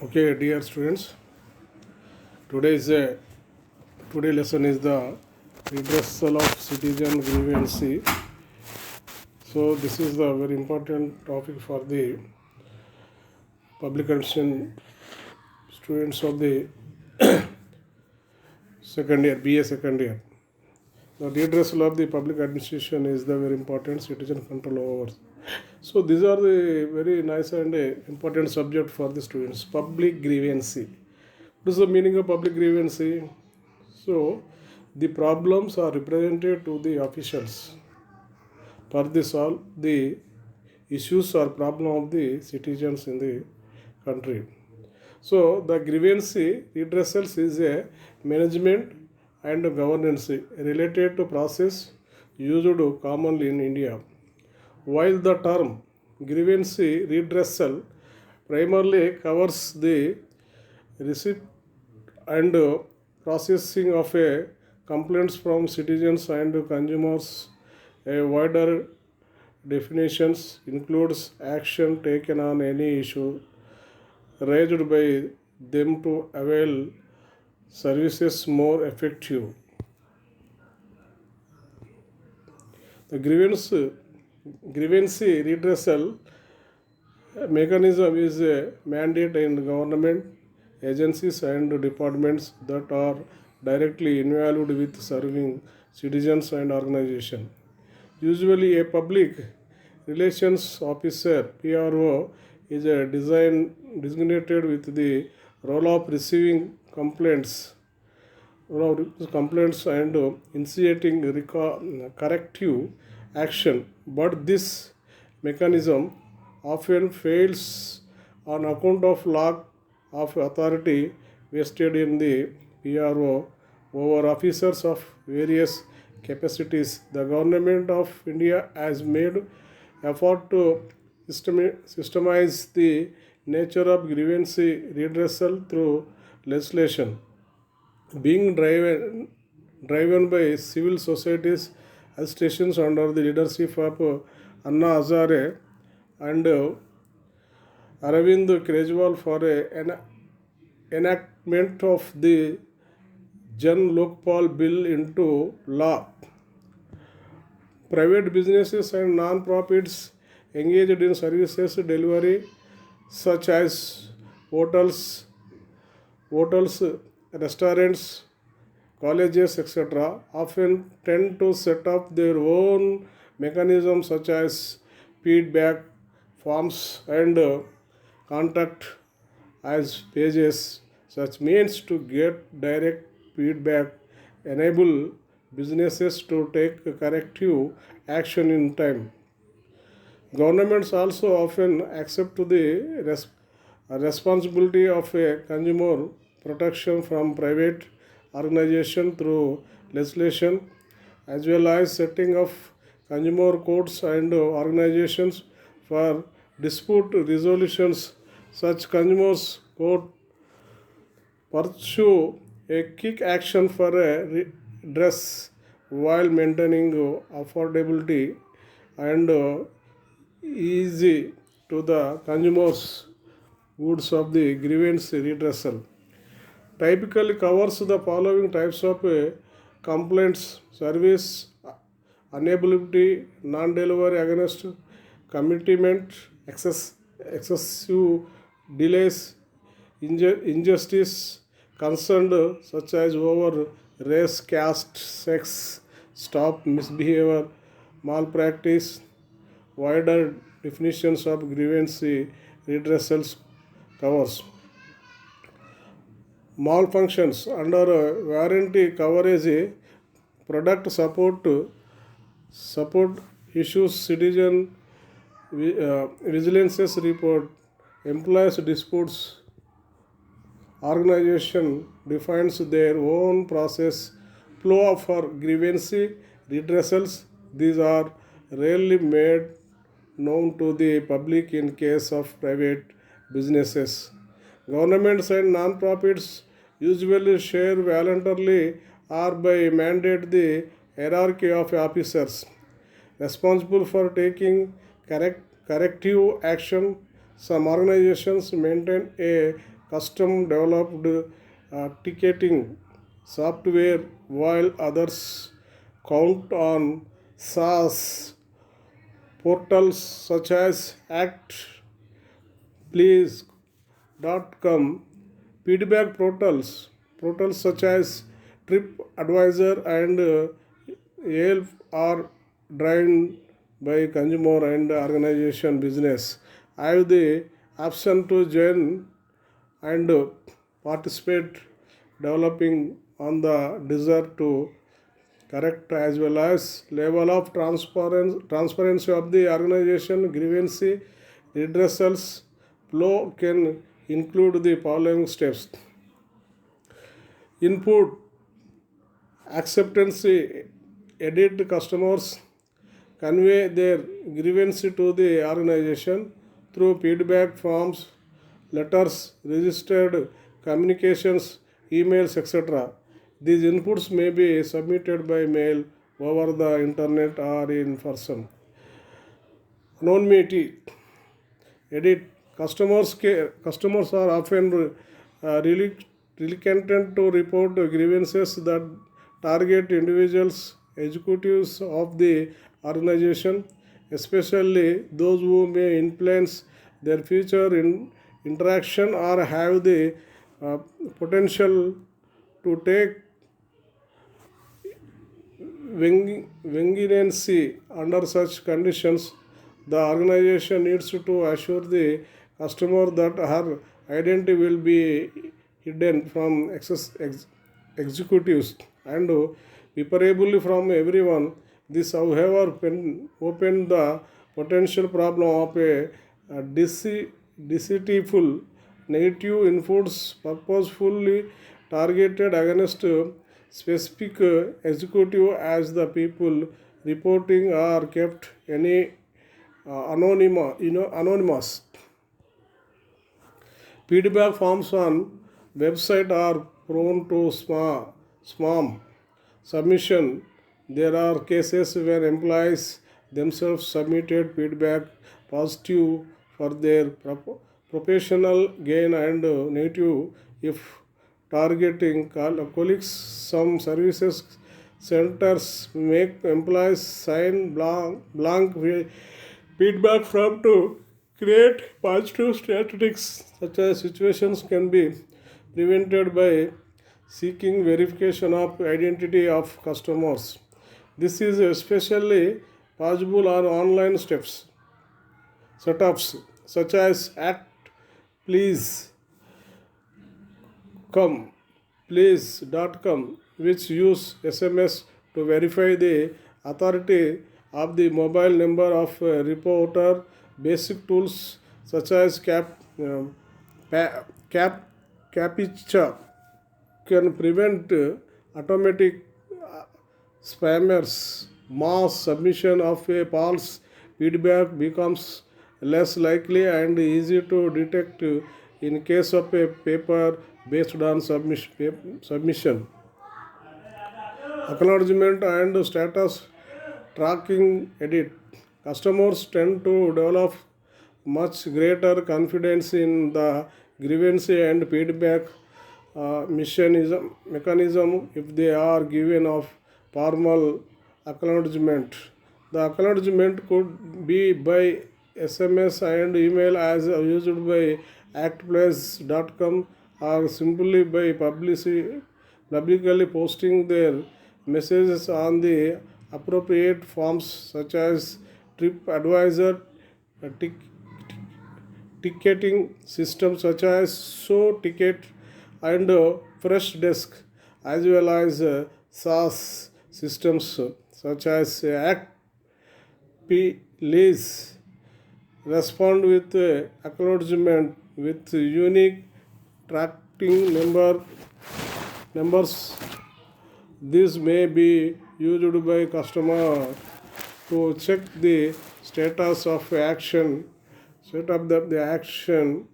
Okay, dear students, today is a today lesson is the redressal of citizen grievance. So this is the very important topic for the public education students of the second year, BA second year. The redressal of the public administration is the very important citizen control over. So these are the very nice and important subject for the students. Public grievance. What is the meaning of public grievance? So, the problems are represented to the officials for the solve the issues or problem of the citizens in the country. So, the grievance redressals is a management and governance related to process used commonly in India. While the term grievance redressal primarily covers the receipt and processing of a complaints from citizens and consumers, a wider definitions includes action taken on any issue raised by them to avail services more effective. The grievance redressal mechanism is a mandate in government agencies and departments that are directly involved with serving citizens and organizations. Usually, a public relations officer (PRO) is a designated with the role of receiving complaints and initiating corrective action. But this mechanism often fails on account of lack of authority vested in the PRO over officers of various capacities. The government of India has made effort to systemize the nature of grievance redressal through legislation being driven by civil societies associations under the leadership of Anna Hazare and Aravind Kejriwal for an enactment of the Jan Lokpal bill into law. Private businesses and non-profits engaged in services delivery such as hotels, restaurants, colleges, etc., often tend to set up their own mechanisms such as feedback forms and contact as pages. Such means to get direct feedback enable businesses to take corrective action in time. Governments also often accept the responsibility of a consumer protection from private organization through legislation as well as setting of consumer courts and organizations for dispute resolutions. Such consumers court pursue a quick action for a redress while maintaining affordability and easy to the consumers goods of the grievance redressal. Typically covers the following types of complaints: service unavailability, non-delivery against commitment, excessive delays, injustice concerned such as over race, caste, sex, stop misbehavior, malpractice, wider definitions of grievance redressals covers. Malfunctions under warranty coverage, product support issues, citizen vigilances report, employees disputes, organization defines their own process flow for grievance redressals. These are rarely made known to the public in case of private businesses. Governments and non-profits usually share voluntarily or by mandate the hierarchy of officers responsible for taking corrective action. Some organizations maintain a custom developed ticketing software, while others count on SaaS portals such as ActPlease.com. Portals such as TripAdvisor and Yelp are driven by consumer and organization business. I have the option to join and participate developing on the desire to correct as well as level of transparency of the organization grievance redressals flow can include the following steps: input, acceptance, edit customers convey their grievance to the organization through feedback forms, letters, registered communications, emails, etc. These inputs may be submitted by mail, over the internet, or in person. Anonymity. Edit. Customers are often reluctant to report grievances that target individuals, executives of the organization, especially those who may influence their future interaction or have the uh, potential to take vengeance. Under such conditions, the organization needs to assure the customer that her identity will be hidden from executives and preferably from everyone. This, however, can open the potential problem of a deceitful negative inputs purposefully targeted against specific executive as the people reporting are kept any anonymous. Feedback forms on website are prone to spam submission. There are cases where employees themselves submitted feedback positive for their professional gain and negative if targeting colleagues. Some services centers make employees sign blank feedback form to create positive statistics. Such as situations can be prevented by seeking verification of identity of customers. This is especially possible on online setups such as Act Please com please.com, which use SMS to verify the authority of the mobile number of a reporter. Basic tools such as cap captcha can prevent automatic spammers. Mass submission of a false feedback becomes less likely and easy to detect in case of a paper based on submission. Acknowledgement and status tracking. Edit. Customers tend to develop much greater confidence in the grievance and feedback mechanism if they are given of formal acknowledgement. The acknowledgement could be by SMS and email as used by actplace.com or simply by publicly posting their messages on the appropriate forms such as TripAdvisor, a ticketing systems such as SoTicket and Freshdesk, as well as SaaS systems such as ActPlease respond with acknowledgement with unique tracking numbers. This may be used by customer to check the status of action, set up the action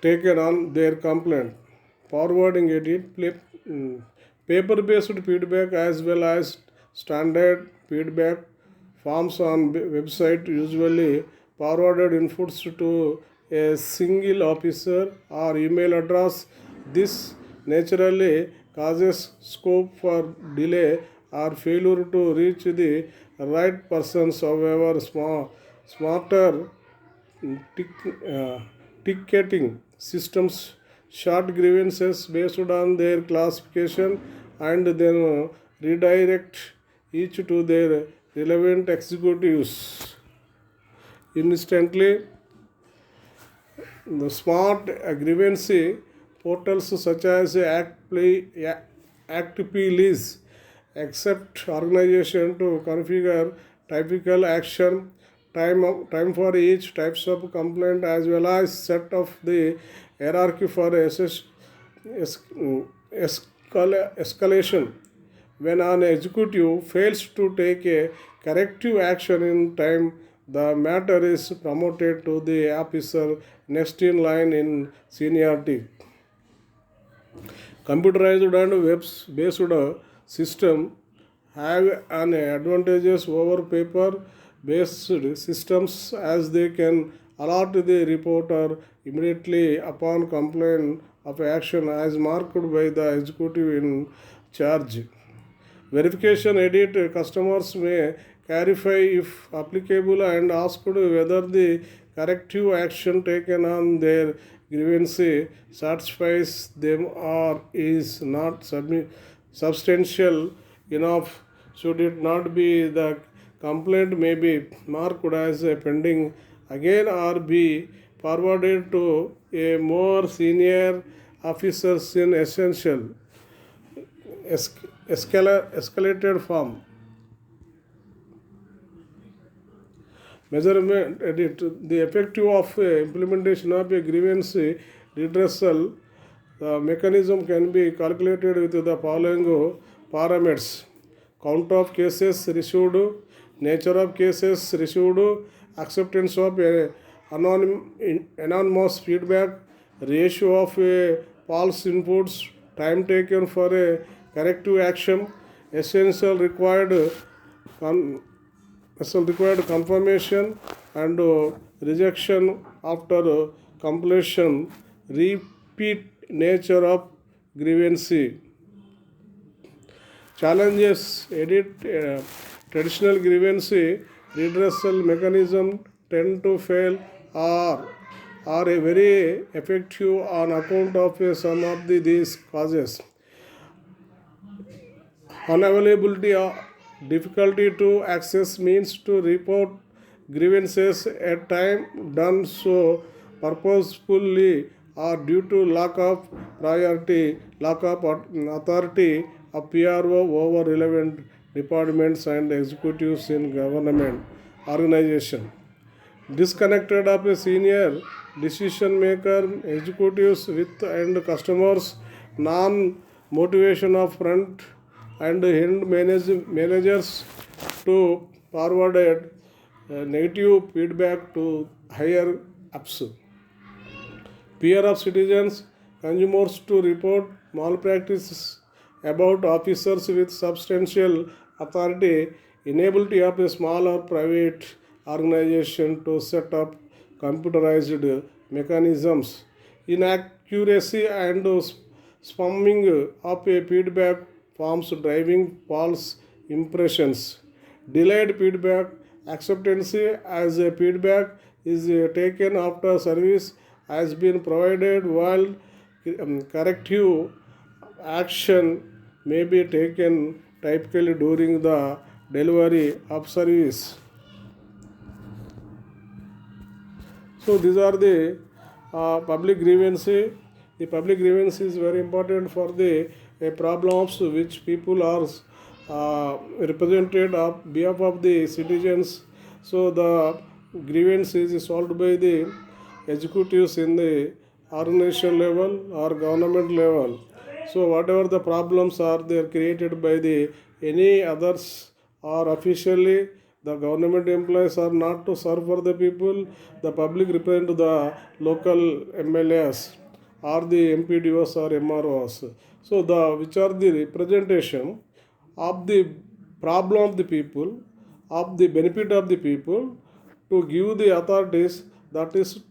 taken on their complaint. Forwarding edit, paper-based feedback as well as standard feedback forms on website usually forwarded inputs to a single officer or email address. This naturally causes scope for delay or failure to reach the right persons. However, smarter tick- uh, ticketing systems short grievances based on their classification and then redirect each to their relevant executives instantly. The smart grievance portals such as ActPlease accept organization to configure typical action time for each types of complaint as well as set of the hierarchy for es- escalation. When an executive fails to take a corrective action in time, the matter is promoted to the officer next in line in seniority. Computerized and web-based system have an advantages over paper-based systems as they can alert the reporter immediately upon complaint of action as marked by the executive in charge. Verification edit customers may clarify if applicable and ask whether the corrective action taken on their grievance satisfies them or is not substantial enough. Should it not be, the complaint may be marked as a pending again or be forwarded to a more senior officers in essential escalated form. Measurement edit the effective of implementation of a grievance redressal mechanism can be calculated with the following parameters: count of cases received, nature of cases received, acceptance of anonymous feedback, ratio of false inputs, time taken for a corrective action, essential required con- required confirmation and rejection after completion, repeat nature of grievance. Challenges edit traditional grievance redressal mechanism tend to fail or are a very effective on account of some of these causes: unavailability or difficulty to access means to report grievances at time done so purposefully or due to lack of priority, lack of authority of PRO over relevant departments and executives in government organization. Disconnected of a senior decision maker, executives with and customers, non motivation of front and end managers to forwarded negative feedback to higher ups. Fear of citizens, consumers to report malpractices about officers with substantial authority, inability of a small or private organization to set up computerized mechanisms, inaccuracy and spamming of a feedback forms driving false impressions, delayed feedback acceptance as a feedback is taken after service has been provided while corrective action may be taken typically during the delivery of service. So these are the public grievance. The public grievance is very important for the problems which people are represented on behalf of the citizens. So the grievance is solved by the executives in the organization level or government level. So whatever the problems are, they are created by the any others or officially the government employees are not to serve for the people. The public represent the local MLAs or the MPDOs or MROs. So the which are the representation of the problem of the people, of the benefit of the people, to give the authorities That is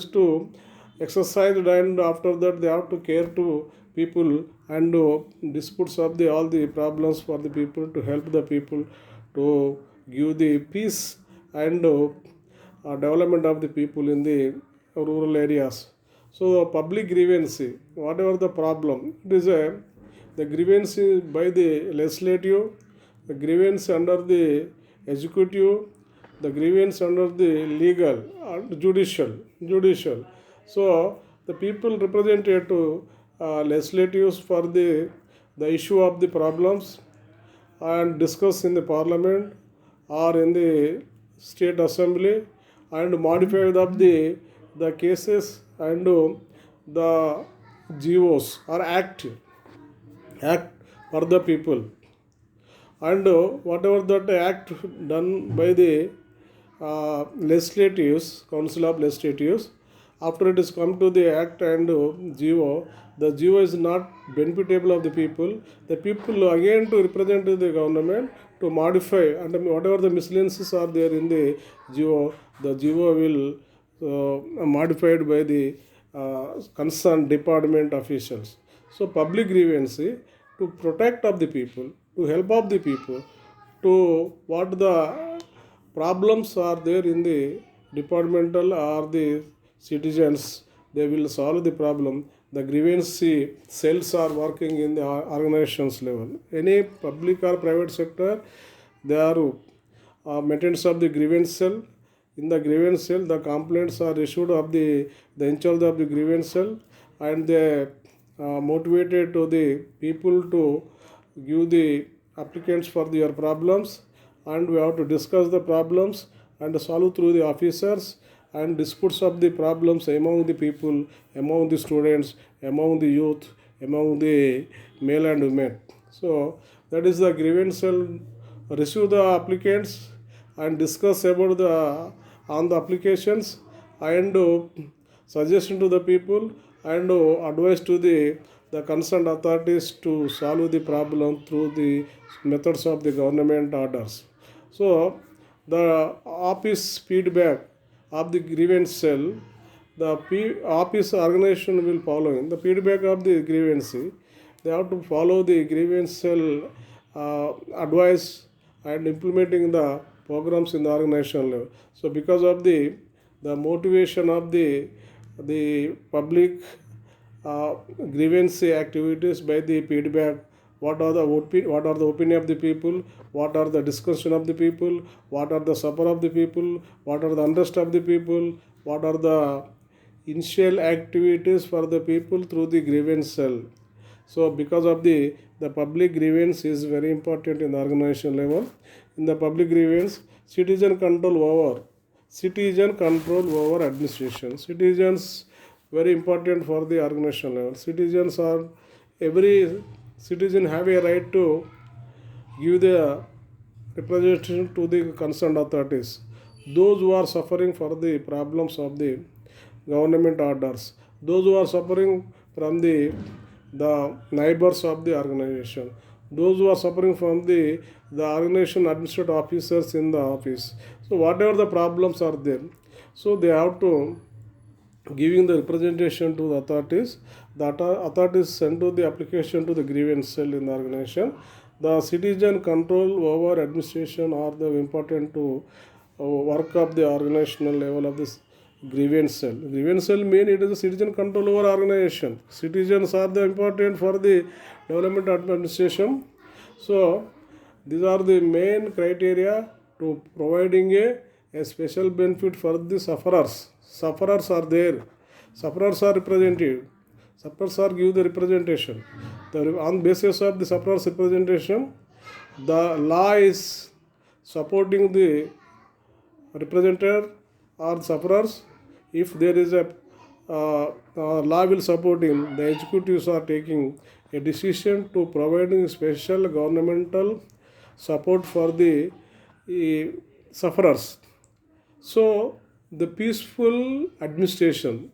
to exercise, and after that they have to care to people, and disputes of the all the problems for the people, to help the people, to give the peace and development of the people in the rural areas. So public grievance, whatever the problem, it is a the grievance is by the legislative, the grievance under the executive, the grievance under the legal and judicial. So the people represented to legislatives for the issue of the problems, and discuss in the parliament or in the state assembly, and modify of the cases, and the GOs or act for the people, and whatever that act done by the legislatives, council of legislatives, after it is come to the act and GO, the GO is not benefitable of the people again to represent the government to modify, and whatever the miscellaneous are there in the GO, the GO will modified by the concerned department officials. So public grievance to protect of the people, to help of the people, to what the problems are there in the departmental or the citizens, they will solve the problem. The grievance cells are working in the organizations level, any public or private sector, they are maintenance of the grievance cell. In the grievance cell, the complaints are issued of the in charge of the grievance cell, and they motivated to the people to give the applicants for their problems, and we have to discuss the problems and solve through the officers, and disputes of the problems among the people, among the students, among the youth, among the male and women. So that is the grievance cell, receive the applicants and discuss about the on the applications, and suggestion to the people, and advice to the concerned authorities to solve the problem through the methods of the government orders. So the office feedback of the grievance cell, the office organization will follow in the feedback of the grievance. They have to follow the grievance cell advice, and implementing the programs in the organization level. So because of the motivation of the public grievance activities by the feedback, what are the opinion of the people, what are the discussion of the people, what are the suffer of the people, what are the unrest of the people, what are the initial activities for the people through the grievance cell. So because of the public grievance is very important in the organization level. In the public grievance, citizen control over administration. Citizens very important for the organization level. Citizens are, every citizen have a right to give the representation to the concerned authorities. Those who are suffering for the problems of the government orders, those who are suffering from the neighbors of the organization, those who are suffering from the organization administrative officers in the office. So whatever the problems are there, so they have to giving the representation to the authorities. The authorities send to the application to the grievance cell in the organization. The citizen control over administration are the important to work of the organizational level of this grievance cell. Grievance cell mean it is a citizen control over organization. Citizens are the important for the development administration. So these are the main criteria to providing a special benefit for the sufferers. Sufferers are there. Sufferers are represented. Sufferers are give the representation. On basis of the sufferers representation, the law is supporting the representative or sufferers. If there is a law will support him, the executives are taking a decision to providing special governmental support for the sufferers. So the peaceful administration,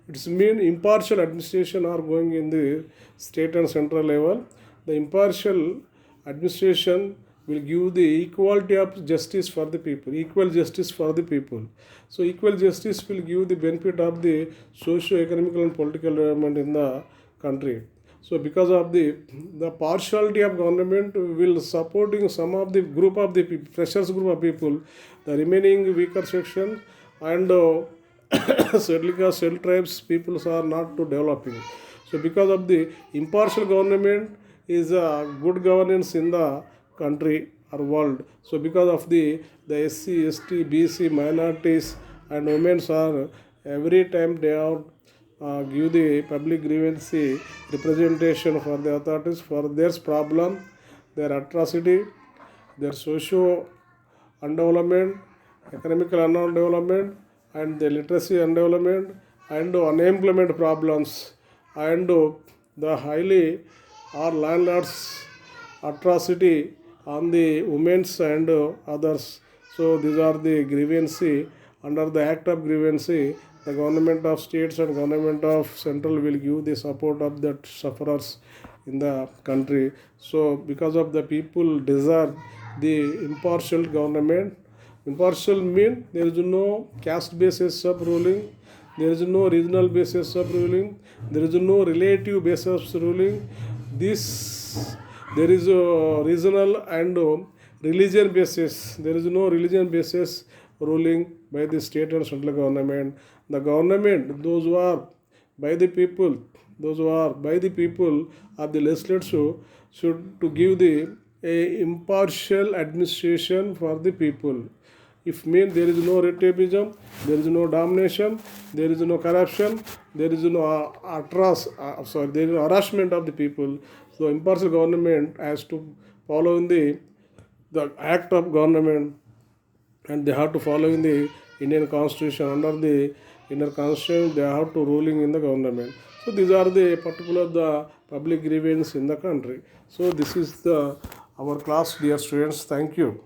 it's mean impartial administration are going in the state and central level. The impartial administration will give the equality of justice for the people, equal justice for the people. So equal justice will give the benefit of the socio-economical and political development in the country. So because of the partiality of government will supporting some of the group of the people, freshers group of people, the remaining weaker section and scheduled caste, scheduled tribes peoples are not to developing. So because of the impartial government is a good governance in the country or world. So because of the SC, ST, BC minorities and women are every time they are give the public grievance representation for the authorities for their problem, their atrocity, their socio undevelopment, economical undevelopment, and the literacy undevelopment, and unemployment problems, and the highly or landlords atrocity on the women's and others. So these are the grievance under the Act of Grievance. The government of states and government of central will give the support of the sufferers in the country. So because of the people deserve the impartial government. Impartial mean there is no caste basis of ruling, there is no regional basis of ruling, there is no relative basis of ruling. This there is a regional and religion basis. There is no religion basis ruling by the state and central government. The government, those who are by the people, those who are by the people of the legislature should to give the a impartial administration for the people. If mean there is no relativism, there is no domination, there is no corruption, there is no there is no harassment of the people. So impartial government has to follow in the act of government, and they have to follow in the Indian Constitution. Under the Indian Constitution, they have to ruling in the government. So these are the particular the public grievance in the country. So this is the our class, dear students. Thank you.